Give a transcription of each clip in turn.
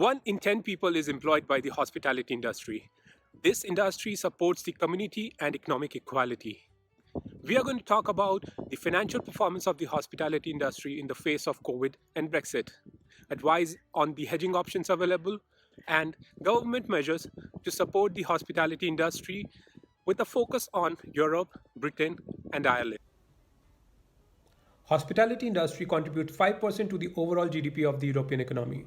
1 in 10 people is employed by the hospitality industry. This industry supports the community and economic equality. We are going to talk about the financial performance of the hospitality industry in the face of COVID and Brexit, advise on the hedging options available, and government measures to support the hospitality industry with a focus on Europe, Britain, and Ireland. Hospitality industry contributes 5% to the overall GDP of the European economy.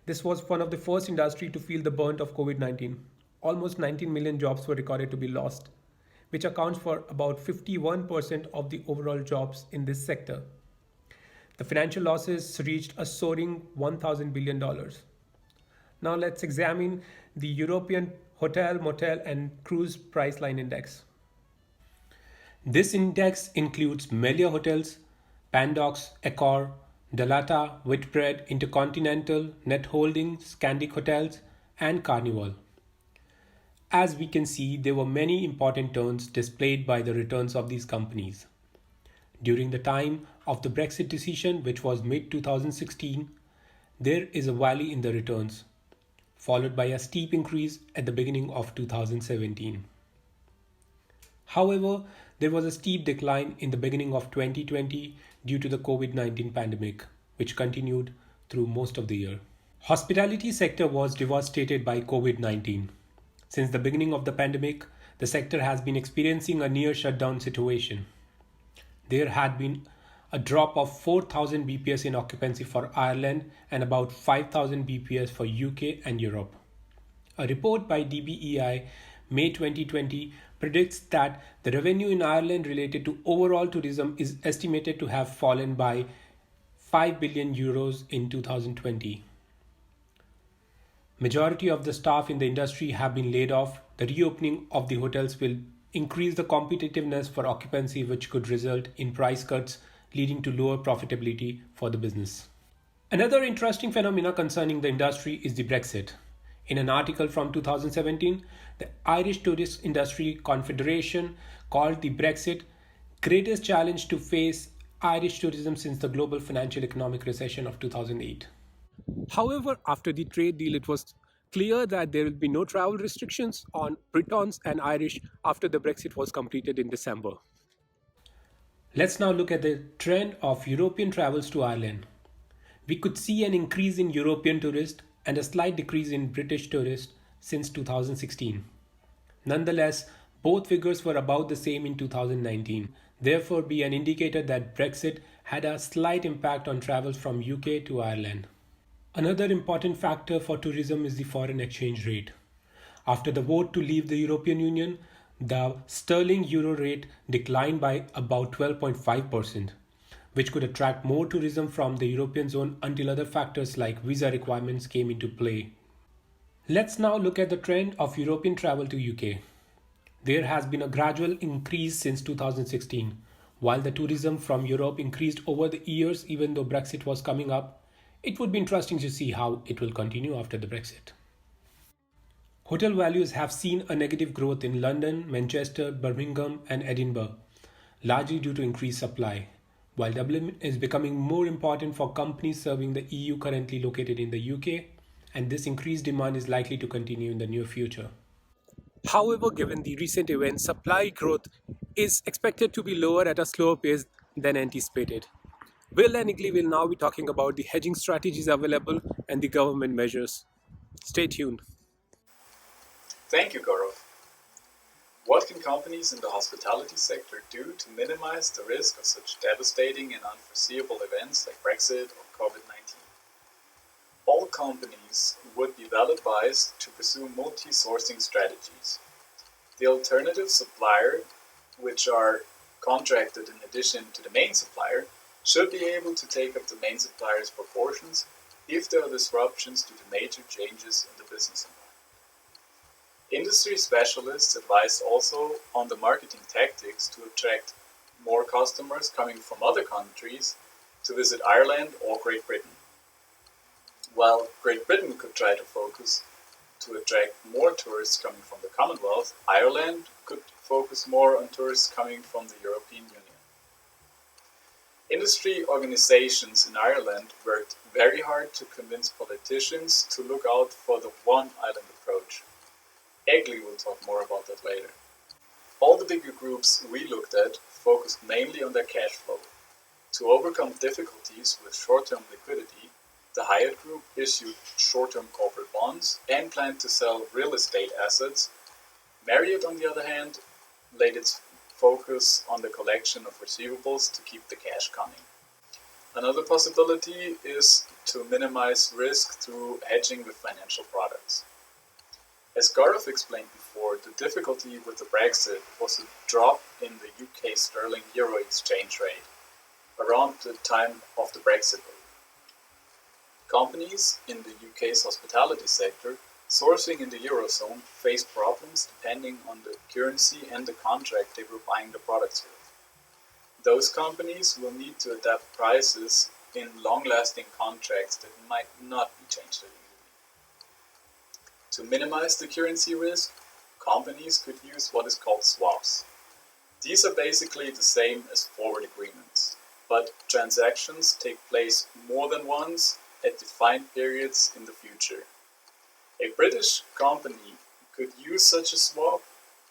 This was one of the first industry to feel the brunt of COVID-19. Almost 19 million jobs were recorded to be lost, which accounts for about 51% of the overall jobs in this sector. The financial losses reached a soaring $1,000 billion. Now let's examine the European Hotel, Motel and Cruise Priceline Index. This index includes Melia Hotels, Pandox, Accor, Dalata, Whitbread, Intercontinental, Net Holdings, Scandic Hotels, and Carnival. As we can see, there were many important turns displayed by the returns of these companies. During the time of the Brexit decision, which was mid-2016, there is a valley in the returns, followed by a steep increase at the beginning of 2017. However, there was a steep decline in the beginning of 2020 due to the COVID-19 pandemic, which continued through most of the year. Hospitality sector was devastated by COVID-19. Since the beginning of the pandemic, the sector has been experiencing a near shutdown situation. There had been a drop of 4,000 BPS in occupancy for Ireland and about 5,000 BPS for UK and Europe. A report by DBEI May 2020 predicts that the revenue in Ireland related to overall tourism is estimated to have fallen by 5 billion euros in 2020. Majority of the staff in the industry have been laid off. The reopening of the hotels will increase the competitiveness for occupancy, which could result in price cuts, leading to lower profitability for the business. Another interesting phenomena concerning the industry is the Brexit. In an article from 2017, the Irish Tourist Industry Confederation called the Brexit greatest challenge to face Irish tourism since the global financial economic recession of 2008. However, after the trade deal, it was clear that there will be no travel restrictions on Britons and Irish after the Brexit was completed in December. Let's now look at the trend of European travels to Ireland. We could see an increase in European tourists and a slight decrease in British tourists since 2016. Nonetheless, both figures were about the same in 2019, therefore be an indicator that Brexit had a slight impact on travels from UK to Ireland. Another important factor for tourism is the foreign exchange rate. After the vote to leave the European Union, the sterling euro rate declined by about 12.5%, which could attract more tourism from the European zone until other factors like visa requirements came into play. Let's now look at the trend of European travel to UK. There has been a gradual increase since 2016. While the tourism from Europe increased over the years even though Brexit was coming up, it would be interesting to see how it will continue after the Brexit. Hotel values have seen a negative growth in London, Manchester, Birmingham and Edinburgh, largely due to increased supply, while Dublin is becoming more important for companies serving the EU currently located in the UK, and this increased demand is likely to continue in the near future. However, given the recent events, supply growth is expected to be lower at a slower pace than anticipated. Will and Igli will now be talking about the hedging strategies available and the government measures. Stay tuned. Thank you, Gaurav. What can companies in the hospitality sector do to minimize the risk of such devastating and unforeseeable events like Brexit or COVID-19? All companies would be well advised to pursue multi-sourcing strategies. The alternative supplier, which are contracted in addition to the main supplier, should be able to take up the main supplier's proportions if there are disruptions due to major changes in the business environment. Industry specialists advise also on the marketing tactics to attract more customers coming from other countries to visit Ireland or Great Britain. While Great Britain could try to focus to attract more tourists coming from the Commonwealth, Ireland could focus more on tourists coming from the European Union. Industry organizations in Ireland worked very hard to convince politicians to look out for the one island approach. Egli will talk more about that later. All the bigger groups we looked at focused mainly on their cash flow. To overcome difficulties with short-term liquidity, the Hyatt Group issued short-term corporate bonds and planned to sell real estate assets. Marriott, on the other hand, laid its focus on the collection of receivables to keep the cash coming. Another possibility is to minimize risk through hedging with financial products. As Gaurav explained before, the difficulty with the Brexit was a drop in the UK sterling euro exchange rate around the time of the Brexit vote. Companies in the UK's hospitality sector sourcing in the Eurozone faced problems depending on the currency and the contract they were buying the products with. Those companies will need to adapt prices in long-lasting contracts that might not be changed easily. To minimize the currency risk, companies could use what is called swaps. These are basically the same as forward agreements, but transactions take place more than once at defined periods in the future. A British company could use such a swap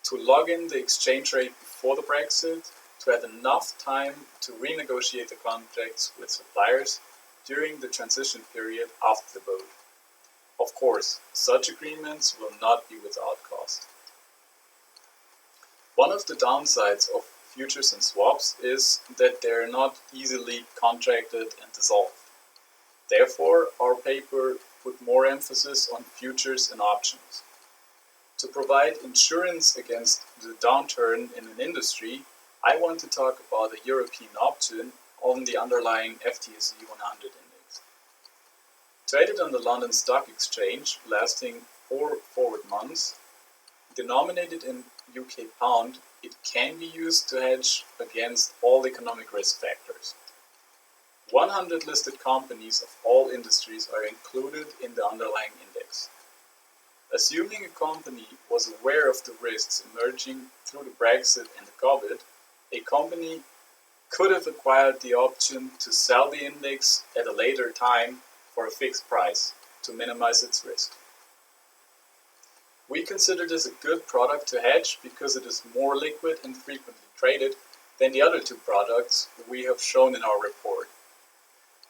to lock in the exchange rate before the Brexit to have enough time to renegotiate the contracts with suppliers during the transition period after the vote. Of course, such agreements will not be without cost. One of the downsides of futures and swaps is that they are not easily contracted and dissolved. Therefore, our paper put more emphasis on futures and options. To provide insurance against the downturn in an industry, I want to talk about a European option on the underlying FTSE 100 index. Traded on the London Stock Exchange, lasting 4 forward months, denominated in UK pound, it can be used to hedge against all economic risk factors. 100 listed companies of all industries are included in the underlying index. Assuming a company was aware of the risks emerging through the Brexit and the Covid, a company could have acquired the option to sell the index at a later time for a fixed price to minimize its risk. We consider this a good product to hedge because it is more liquid and frequently traded than the other two products we have shown in our report.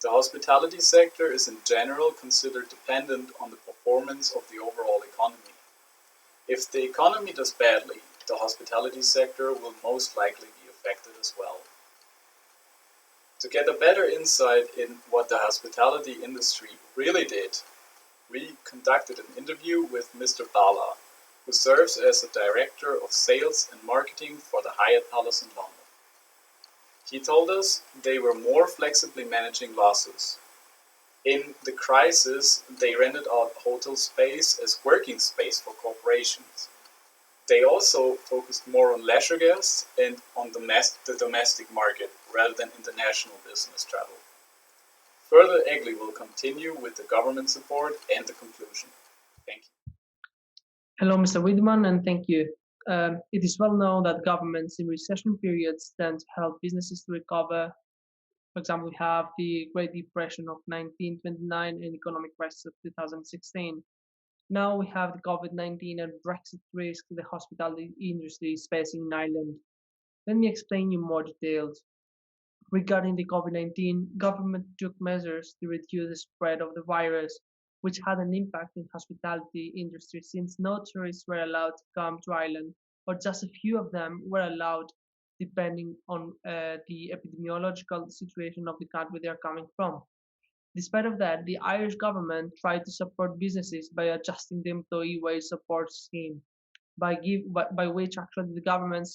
The hospitality sector is in general considered dependent on the performance of the overall economy. If the economy does badly, the hospitality sector will most likely be affected as well. To get a better insight in what the hospitality industry really did, we conducted an interview with Mr. Bala, who serves as the Director of Sales and Marketing for the Hyatt Palace in London. He told us they were more flexibly managing losses. In the crisis, they rented out hotel space as working space for corporations. They also focused more on leisure guests and on the domestic market rather than international business travel. Further, Egli will continue with the government support and the conclusion. Thank you. Hello, Mr. Widman, and thank you. It is well known that governments in recession periods tend to help businesses to recover. For example, we have the Great Depression of 1929 and economic crisis of 2016. Now we have the COVID-19 and Brexit risk the hospitality industry is facing in Ireland. Let me explain you more details. Regarding the COVID-19, government took measures to reduce the spread of the virus, which had an impact in hospitality industry since no tourists were allowed to come to Ireland, or just a few of them were allowed depending on the epidemiological situation of the country they are coming from. Despite of that, the Irish government tried to support businesses by adjusting the employee wage support scheme, by which actually the government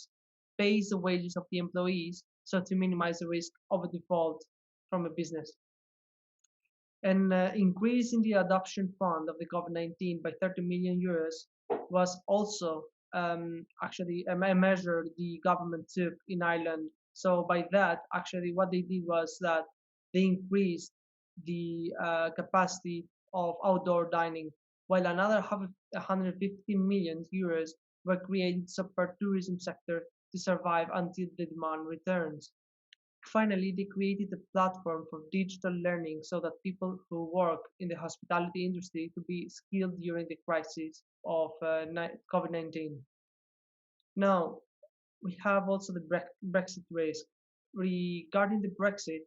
pays the wages of the employees so to minimize the risk of a default from a business. An increase in the adoption fund of the COVID-19 by 30 million euros was also actually a measure the government took in Ireland. So by that, actually what they did was that they increased the capacity of outdoor dining, while another 150 million euros were created to support tourism sector to survive until the demand returns. Finally, they created a platform for digital learning so that people who work in the hospitality industry could be skilled during the crisis of COVID-19. Now, we have also the Brexit risk. Regarding the Brexit,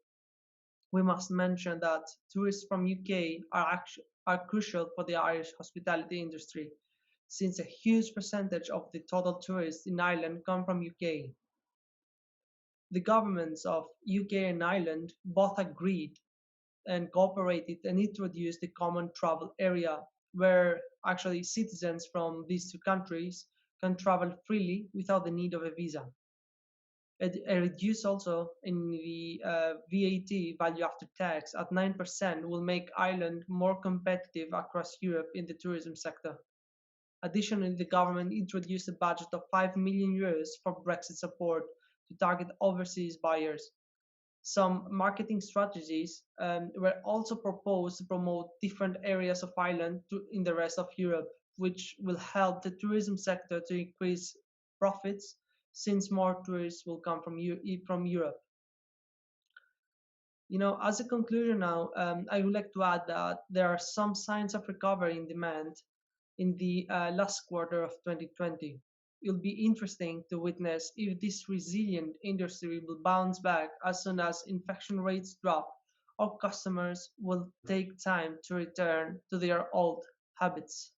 we must mention that tourists from UK are crucial for the Irish hospitality industry, since a huge percentage of the total tourists in Ireland come from UK. The governments of UK and Ireland both agreed and cooperated and introduced the common travel area where actually citizens from these two countries can travel freely without the need of a visa. A reduce also in the VAT value after tax at 9% will make Ireland more competitive across Europe in the tourism sector. Additionally, the government introduced a budget of €5 million for Brexit support to target overseas buyers. Some marketing strategies were also proposed to promote different areas of Ireland in the rest of Europe, which will help the tourism sector to increase profits since more tourists will come from Europe. As a conclusion now, I would like to add that there are some signs of recovery in demand in the last quarter of 2020. It'll be interesting to witness if this resilient industry will bounce back as soon as infection rates drop or customers will take time to return to their old habits.